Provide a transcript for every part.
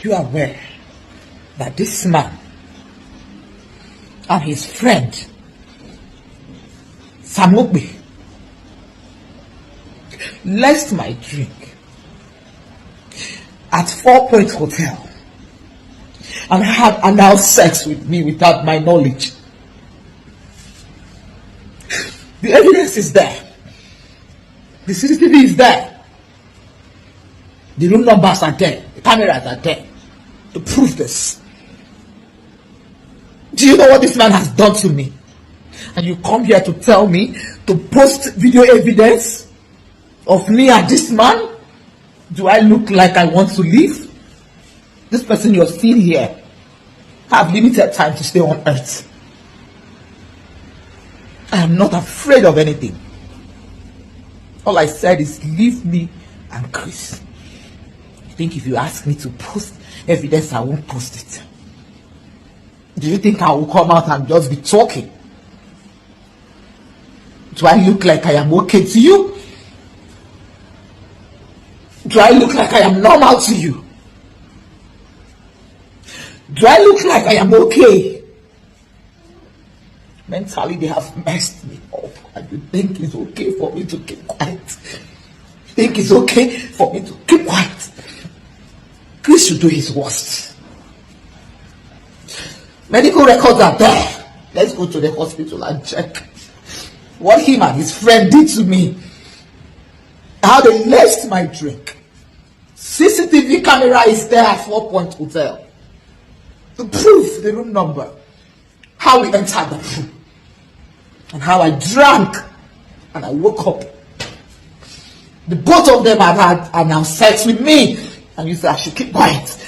you aware that this man and his friend Samokbe left my drink at 4 Point Hotel and had anal sex with me without my knowledge? The evidence is there. The CCTV is there. The room numbers are there. The cameras are there to prove this. Do you know what this man has done to me? And you come here to tell me to post video evidence of me and this man? Do I look like I want to leave? This person you're seeing here have limited time to stay on earth. I am not afraid of anything. All I said is leave me and Chris. You think if you ask me to post evidence, I won't post it? Do you think I will come out and just be talking? Do I look like I am okay to you? Do I look like I am normal to you? Do I look like I am okay? Mentally, they have messed me up. And you think it's okay for me to keep quiet? You think it's okay for me to keep quiet? Chris should do his worst. Medical records are there. Let's go to the hospital and check what him and his friend did to me. How they left my drink. CCTV camera is there at 4 Point Hotel to prove the room number. How we entered the room. And how I drank and I woke up. The both of them have had anal sex with me. And you say I should keep quiet.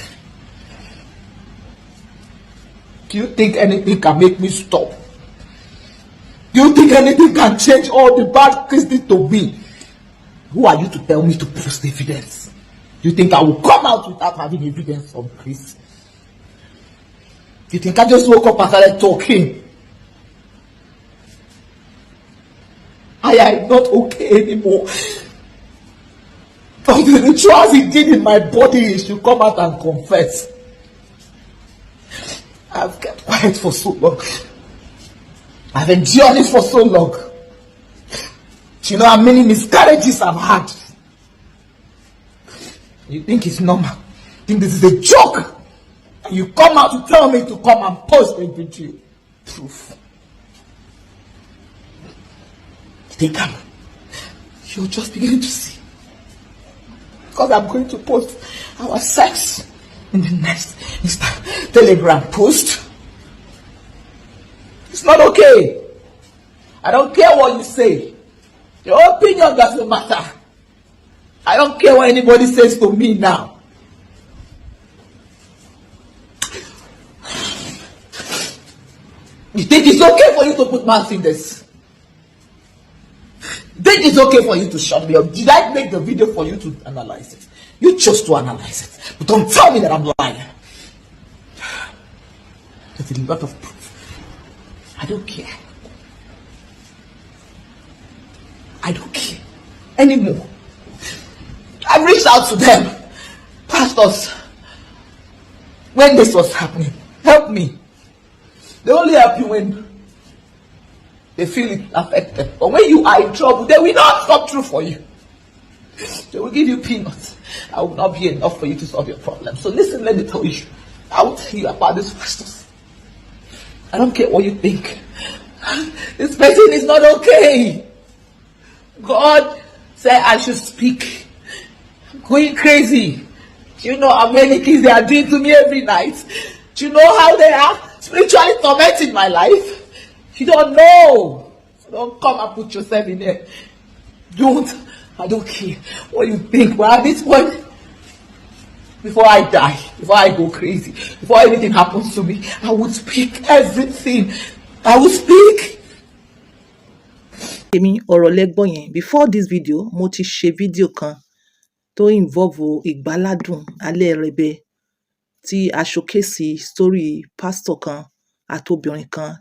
Do you think anything can make me stop? Do you think anything can change all the bad Chris did to me? Who are you to tell me to post evidence? Do you think I will come out without having evidence of Chris? Do you think I just woke up and started talking? I am not okay anymore. But the rituals he did in my body, he should come out and confess. I've kept quiet for so long. I've endured it for so long. Do you know how many miscarriages I've had? You think it's normal? You think this is a joke? And you come out to tell me to come and post a video proof. You think you're just beginning to see? Because I'm going to post our sex in the next Telegram post. It's not okay. I don't care what you say. Your opinion doesn't matter. I don't care what anybody says to me now. You think it's okay for you to put mouth in this? You think it's okay for you to shut me up? Did I make the video for you to analyze it? You chose to analyze it. But don't tell me that I'm lying. There's a lot of proof. I don't care. I don't care anymore. I reached out to them. Pastors, when this was happening, help me. They only help you when they feel it affected. But when you are in trouble, they will not come through for you. They will give you peanuts. I will not be enough for you to solve your problem. So listen, let me tell you. I will tell you about these pastors. I don't care what you think. This person is not okay. God said I should speak. I'm going crazy. Do you know how many things they are doing to me every night? Do you know how they are spiritually tormenting my life? You don't know. So don't come and put yourself in there. I don't care what you think. But at this point, before I die, before I go crazy, before anything happens to me, I will speak everything. I will speak. Before this video, mo ti ṣe video kan tó involve ìgbáládùn alẹ́ rẹ̀bẹ̀ tí a showcase story pastor kan àtobìnrin kan.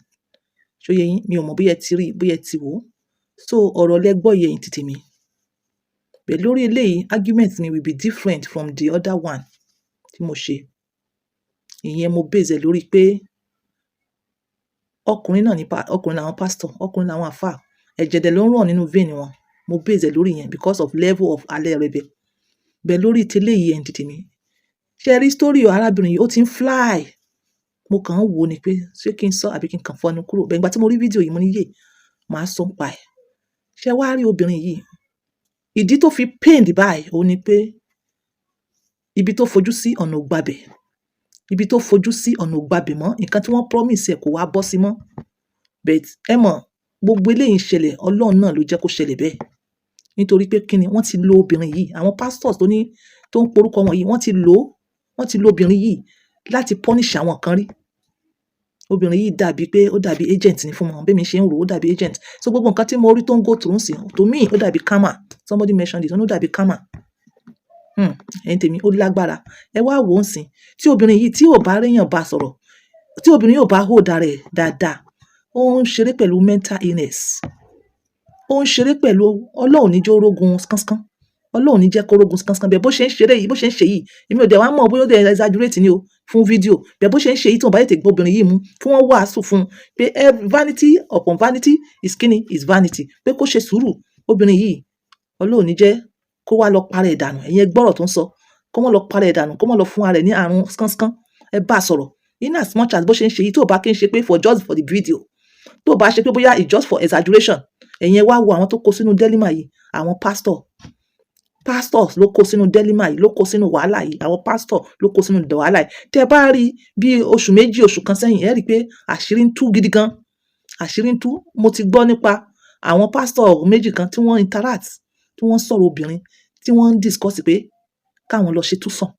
Ṣóyé yín, mi ò mọ̀ bóyá ẹ ti rí, bóyá ẹ ti wò. So ọ̀rọ̀ lẹ́gbọ́ yẹn ti tèmi. Bẹ́ẹ̀ lórí eléyìí, argument mi will be different from the other one tí mo ṣe. ìyẹn mo base lórí pé ọkùnrin náà ní ọkùnrin làwọn pastor, ọkùnrin làwọn àfáà, ẹ̀jẹ̀ dẹ̀ ló ń ràn nínú vein wọn. Mo base lórí yẹn because of level of alẹ́ rẹ̀ bẹ̀. Bẹ̀ lórí tẹ́lẹ̀ yìí ẹni tètè mi. Ṣé ẹ rí story arábìnrin yìí ó ti ń fly. Mo kàn ń wò ni pé ṣé kí n sọ àbí kí n kàn fọnú kúrò. Bẹ̀ ìgbà tí mo rí fídíò yìí mo ní yé màá sọ pa ẹ̀. Ṣé wá rí obìnrin yìí? Ìdí tó fi pained báyìí ó ní pé ibi tó fojú sí ọ̀nà ò gbabẹ̀. Ibi tó fojú sí ọ̀nà ò gbabẹ̀ mọ́. Nǹkan tí wọ́n promise ẹ̀ kò wá bọ́ sí mọ́. But ẹ mọ̀ gbogbo eléyìí ń ṣẹlẹ̀ Ọlọ́run náà ló jẹ́ kó ṣẹlẹ̀ bẹ́ẹ̀. Nítorí pé kíni wọ́n ti lo obìnrin yìí. Àwọn pastors tó ń porúkọ wọn yìí wọ́n ti lo obìnrin yìí láti punish àwọn kan rí. Obìnrin yìí dàbí pé ó dàbí agent ni fún wọn. Bí mi ṣe ń rò ó dàbí agent. So gbogbo nǹkan tí mo rí tó ń go through sí to me ó dàbí karma. Somebody mentioned it. Ó dàbí karma. Ẹ̀yin tèmi ó lágbára. Ẹ wá wò ó sìn. Tí obìnrin yìí tí ò bá réyàn bá sọ̀rọ̀, tí obìnrin yóò bá hold ara rẹ̀ dáadáa, ó ń ṣeré pẹ̀lú mental illness. Ó ń ṣeré pẹ̀lú Ọlọ́run ní jẹ́ orógun skánskan. Ọlọ́run ní jẹ́ kó rógun skánskan. Bẹ̀ bó ṣe ń ṣeré yìí, bó ṣe ń ṣe yìí, èmi ò dẹ̀ wá mọ̀ bóyá ó dẹ̀ exaggerate ni o fún fídíò. Bẹ̀ bó ṣe ń ṣe yìí tí wọ́n bá tètè gbé obìnrin yìí mú kí wọ́n wàásù fún un pé vanity upon vanity is kíni is vanity. Pé kó ṣe sùúrù. Obìnrin yìí Ọlọ́run ní jẹ́ kó wá lọ para ẹ̀ dànù. Ẹ̀yin gbọ́rọ̀ tó ń sọ. Kó wọ́n lọ para ẹ̀ dànù. Kó wọ́n lọ fún ara ẹ̀ ní àrùn skánskan. Ẹ bá sọ̀rọ̀. In as much as bó ṣe ń ṣe yìí tó bá kí ń ṣe pé just for the video. Tó bá ṣe pé bóyá it's just for exaggeration. Ẹ̀yin wá wo àwọn tó kó sínú dẹ́límà yìí. Àwọn pastors ló kó sínú dẹ́límà yìí, ló kó sínú wàhálà yìí. Àwọn pastor ló kó sínú wàhálà yìí. Tẹ́ bá rí bí oṣù méjì, oṣù kan sẹ́yìn, ẹ rí pé àṣírí ń tú gidi gan. Àṣírí ń tú. Mo ti gbọ́ nípa àwọn pastor méjì kan tí wọ́n interact, tí wọ́n sọ̀rọ̀ obìnrin, tí wọ́n ń discuss pé káwọn lọ ṣe túsàn.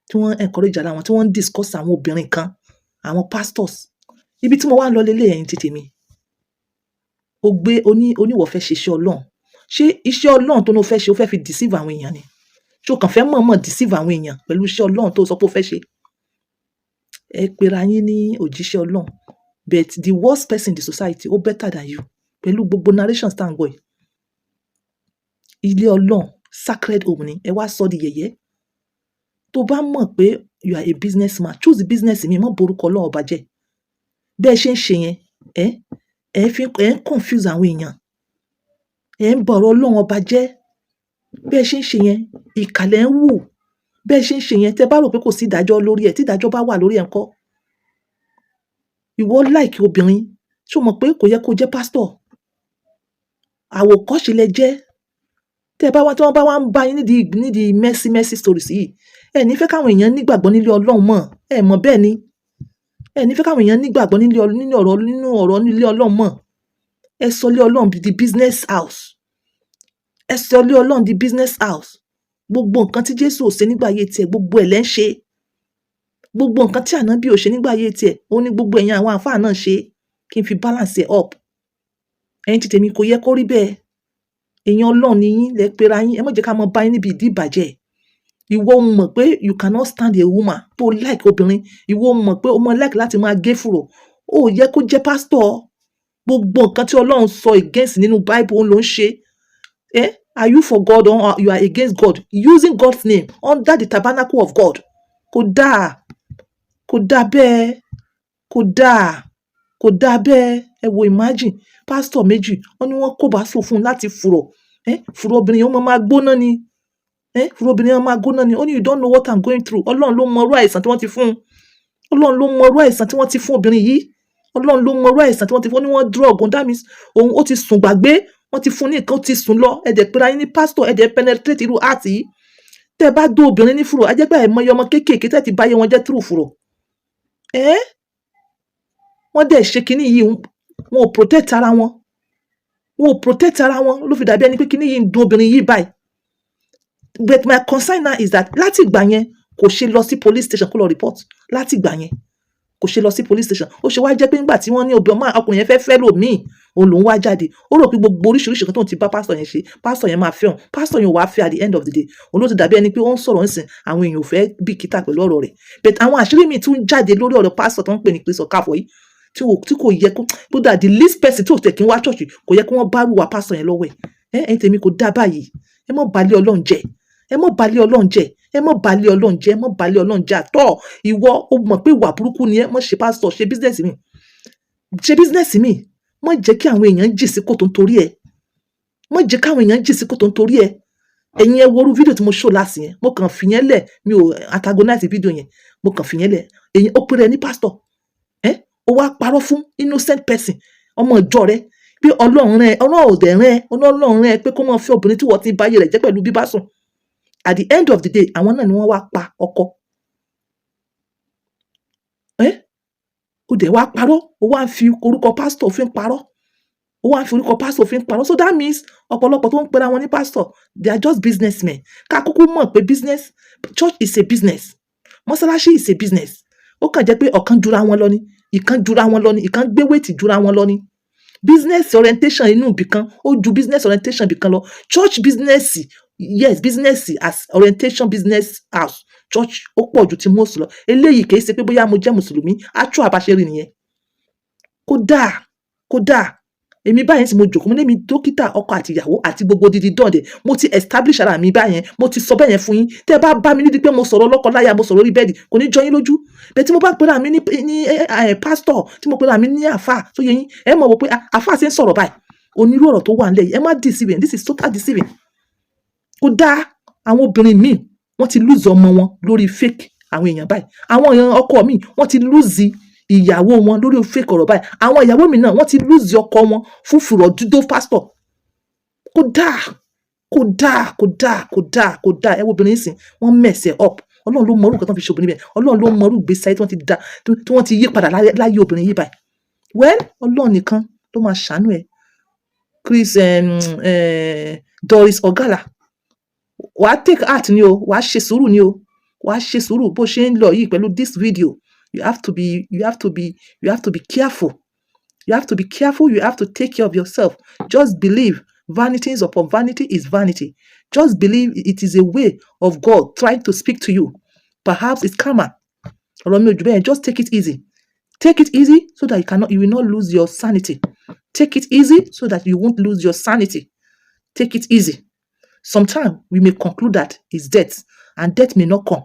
Tí wọ́n encourage ara wọn, tí wọ́n ń discuss àwọn obìnrin kan, àwọn pastors. Ibi tí mo wá ń lọ lélẹ̀ ẹ̀yin tètè mi. Ó gbé oníwọ̀ fẹ́ ṣe iṣẹ́ Ọlọ́run. Ṣé iṣẹ́ Ọlọ́run tó ní o fẹ́ ṣe o fẹ́ fi deceive àwọn èèyàn ni? Ṣé o kàn fẹ́ mọ̀ọ́mọ̀ deceive àwọn èèyàn pẹ̀lú iṣẹ́ Ọlọ́run tó sọ pé o fẹ́ ṣe? Ẹ pera yín ní òjíṣẹ́ Ọlọ́run. But the worst person in the society ó better than you. Pẹ̀lú gbogbo narrations tá à ń gbọ́ yìí. Ilé Ọlọ́run sacred home ni. Ẹ wá sọ di yẹ̀yẹ́. Tó bá mọ̀ pé you are a businessman, choose the business mi, mọ́ borúkọ Ọlọ́run ọba jẹ́. Bẹ́ẹ̀ ṣe ń ṣe yẹn, ẹ ń confuse àwọn èèyàn. Ẹ ń bọ̀rọ̀ Ọlọ́run ọba jẹ́. Bẹ́ẹ̀ ṣe ń ṣe yẹn, ìkàlẹ̀ ń wù. Bẹ́ẹ̀ ṣe ń ṣe yẹn, tẹ́ bá rò pé kò sí ìdájọ́ lórí ẹ̀, tí ìdájọ́ bá wà lórí ẹ̀ ńkọ́? Ìwọ like obìnrin, ṣé o mọ̀ pé kò yẹ kó jẹ́ pastor? Àwòkọ́ṣe lẹ jẹ́. Tí wọ́n bá wá ń bá yín nídìí messy stories yìí, ẹ ní fẹ́ káwọn èèyàn nígbàgbọ́ nílé Ọlọ́run mọ́. Ẹ mọ̀ bẹ́ẹ̀ ni. Ẹ ní fẹ́ káwọn èèyàn nígbàgbọ́ nínú ọ̀rọ̀ nílé Ọlọ́run mọ́. Ẹ sọ ilé Ọlọ́run di business house. Ẹ sọ ilé Ọlọ́run di business house. Gbogbo nǹkan tí Jésù ò ṣe nígbà ayé tiẹ̀, gbogbo ẹ̀ lẹ́ ń ṣe. Gbogbo nǹkan tí Ànábì ò ṣe nígbà ayé tiẹ̀, ó ní gbogbo ẹ̀yin àwọn àfáà náà ṣe. Kí n fi balance ẹ̀ up. Ẹ̀yin tí tèmi kò yẹ kó rí bẹ́ẹ̀. Èèyàn Ọlọ́run ni yín, lẹ pera yín. Ẹ má jẹ́ ká mọ bá yín níbi ìdí ìbàjẹ́. Ìwọ mọ̀ pé you cannot stand a woman tó like obìnrin. Ìwọ mọ̀ pé o mọ like láti máa gé furo. Ó yẹ kó jẹ́ pastor. Gbogbo nǹkan tí Ọlọ́run sọ against nínú Bible ló ń ṣe. Are you for God or you are against God? Using God's name under the tabernacle of God. Kò dáa. Kò dáa bẹ́ẹ̀. Kò dáa. Kò dáa bẹ́ẹ̀. Ẹ wo imagine pastor méjì wọ́n ní wọ́n kó bá sùn fún un láti furo. Furo obìnrin yẹn ó máa gbóná ni. Furo obìnrin yẹn máa gbóná ni. Ó ní you don't know what I'm going through. Ọlọ́run ló mọ irú àìsàn tí wọ́n ti fún un. Ọlọ́run ló mọ irú àìsàn tí wọ́n ti fún obìnrin yìí. Ọlọ́run ló mọ irú àìsàn tí wọ́n ti fún. Ó ní wọ́n drug on that means òun ó ti sùn gbàgbé. Wọ́n ti fún ní nǹkan ó ti sùn lọ. Ẹ̀dẹ̀ pera yín ní pastor, ẹ̀dẹ̀ penetrate irú heart yìí. Tẹ́ bá dó obìnrin ní furo, a jẹ́ pé àìmọye ọmọ kéékèèké tẹ́ ti báyé wọn jẹ́ through furo. Wọ́n dẹ̀ ṣe kinní yìí, wọn ò protect ara wọn. Wọn ò protect ara wọn ló fi dàbí ẹni pé kinní yìí ń dùn obìnrin yìí báyìí. But my concern now is that láti ìgbà yẹn kò ṣe lọ sí police station kó lọ report. Láti ìgbà yẹn kò ṣe lọ sí police station. Ó ṣe wá jẹ́ pé nígbà tí wọ́n ní ọkùnrin yẹn fẹ́ lòmíì, òun ló ń wá jáde. Ó rò pé gbogbo oríṣiríṣi kan tó ti bá pastor yẹn ṣe, pastor yẹn máa fẹ́ òun. Pastor yẹn ò wá fẹ́ at the end of the day. Òun ló ti dàbí ẹni pé ó ń sọ̀rọ̀ nísìn, àwọn èèyàn ò fẹ́ bìkítà pẹ̀lú ọ̀rọ̀ rẹ̀. But àwọn àṣírí mi tún jáde lórí ọ̀rọ̀ pastor tó ń pè ní Chris Okafor yìí. Tí kò yẹ kó dà the least person tó tẹ̀ kí n wá church kò yẹ kí wọ́n bá rúwa pastor yẹn lọ́wọ́ ẹ̀. Ẹ̀yin tèmi kò dá báyìí. Ẹ mọ̀ balẹ̀ Ọlọ́run jẹ́. ẹ mọ́ balẹ̀ ọlọ́run jẹ́, ẹ mọ́ balẹ̀ ọlọ́run jẹ́, ẹ mọ́ balẹ̀ ọlọ́run jẹ́ àtọ́. Ìwọ o mọ̀ pé ìwà burúkú ni ẹ, mọ́ ṣe pásítọ̀, ṣe bísínẹ́sì mi, ṣe bísínẹ́sì mi, mọ́ jẹ́ kí àwọn èèyàn jì sí kòtò nítorí ẹ, mọ́ jẹ́ káwọn èèyàn jì sí kòtò nítorí ẹ. Ẹ̀yin ẹ worú fídíò tí mo show last yẹn, mo kàn fìyẹn lẹ̀, mi ò antagonize fídíò yẹn, mo kàn fìyẹn lẹ̀. Ẹ̀yin ó pèrè ní pásítọ̀, ó wá parọ́ fún innocent person, ọmọ ìjọ rẹ, pé ọlọ́run rẹ, ọlọ́run òdẹ̀ rẹ, ọlọ́run rẹ pé kó máa fẹ́ obìnrin tí wọ́n ti báyé rẹ̀ jẹ́ pẹ̀lú bíbá sùn. At the end of the day, àwọn náà ni wọ́n wá pa ọkọ. Ó dẹ̀ wá parọ́, ó wá ń fi orúkọ pásítọ̀ fi ń parọ́. Ó wá ń fi orúkọ pásítọ̀ fi ń parọ́. So that means ọ̀pọ̀lọpọ̀ tó ń pera wọn ní pásítọ̀, they are just businessmen. Ká kúkú mọ̀ pé business, church is a business. Mọ́sálásí is a business. Ó kàn jẹ́ pé ọ̀kan jura wọn lọ ni, ìkan jura wọn lọ ni, ìkan gbé wéètì jura wọn lọ ni. Business orientation inú ibìkan ó ju business orientation ibìkan lọ. Church business, yes, business as orientation business house. Church ó pọ̀ ju ti most lọ. Eléyìí kìí ṣe pé bóyá mo jẹ́ Mùsùlùmí, àtúwà àbáṣẹ́rì nìyẹn. Kódà. Èmi báyẹn tí mo jókòó, mo ní mi dókítà ọkọ àti ìyàwó àti gbogbo dídí dọ̀dẹ̀. Mo ti establish ara mi báyẹn, mo ti sọ bẹ́ẹ̀ yẹn fún yín. Tẹ́ bá bá mi nídìí pé mo sọ̀rọ̀ lọ́kọ láya, mo sọ̀rọ̀ orí bẹ́ẹ̀dì, kò ní jọ yín lójú. Bẹ́ẹ̀ tí mo bá pera mi ní pastor, tí mo pera mi ní àfà, tó yẹ yín, ẹ mọ̀ wò pé àfà ṣe ń sọ̀rọ̀ báyìí. Onírú ọ̀rọ̀ tó wà nílẹ̀ yìí, ẹ má deceiving, this is total deceiving. Kódà àwọn obìnrin míì wọ́n ti lose ọmọ wọn lórí fake àwọn èèyàn báyìí. Àwọn èèyàn ọkọ míì wọ́n ti lose ìyàwó wọn lórí fake ọ̀rọ̀ báyìí. Àwọn ìyàwó mi náà wọ́n ti lose ọkọ wọn fún fùrọ̀ dúdú pásítọ̀. Kódà ẹ wo obìnrin sìn, wọ́n mess up. Ọlọ́run ló mọ orúkọ tó fi ṣe obìnrin bẹ́ẹ̀. Ọlọ́run ló mọ orúkọ gbèsè ayé tí wọ́n ti yí padà láyé obìnrin yìí báyìí. Well, Ọlọ́run nìkan ló máa ṣàánú ẹ. Doris Ogala, wàá take heart ni o, wàá ṣe sùúrù ni o, wàá ṣe sùúrù bó ṣe ń lọ yìí pẹ̀lú this video. You have to be careful. You have to be careful. You have to take care of yourself. Just believe vanities upon vanity is vanity. Just believe it is a way of God trying to speak to you. Perhaps it's karma. Just take it easy. Take it easy so that you will not lose your sanity. Take it easy so that you won't lose your sanity. Take it easy. Sometimes we may conclude that it's death, and death may not come.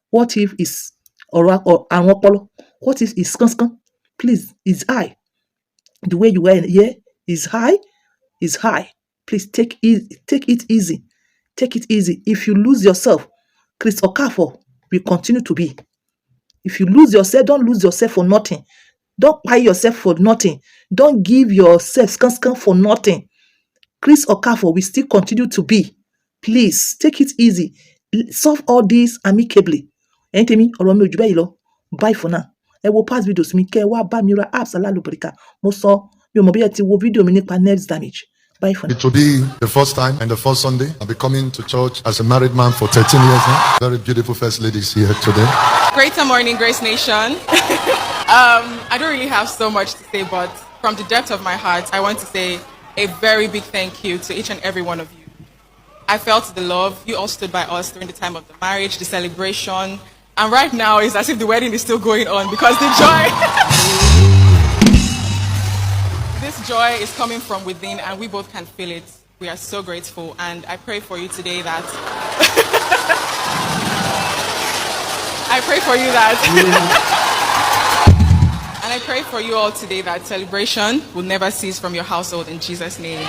What if it's what if it's skan? Please, it's high. The way you were here is high. Please take it easy. Take it easy. If you lose yourself, Chris Okafor will continue to be. If you lose yourself, don't lose yourself for nothing. Don't buy yourself for nothing. Don't give yourself skan for nothing. Chris Okafor will still continue to be. Please, take it easy. Solve all this amicably. Tèmi, ọ̀rọ̀ mi ò jù bẹ́ẹ̀ lọ. Bye for now. Ẹ wo past videos mi kẹ́ wá bá mi ra apps alálùbáríkà. Mo sọ mi ò mọ̀ bí ẹ ti wo fídíò mi nípa nerves damage. Bye for now. It will be the first time and the first Sunday. I'll be coming to church as a married man for 13 years now. Very beautiful first ladies here today. Greater morning, Grace Nation. I don't really have so much to say, but from the depth of my heart, I want to say a very big thank you to each and every one of you. I felt the love. You all stood by us during the time of the marriage, the celebration. And right now, it's as if the wedding is still going on because the joy, this joy is coming from within and we both can feel it. We are so grateful. And I pray for you today that, and I pray for you all today that celebration will never cease from your household in Jesus' name.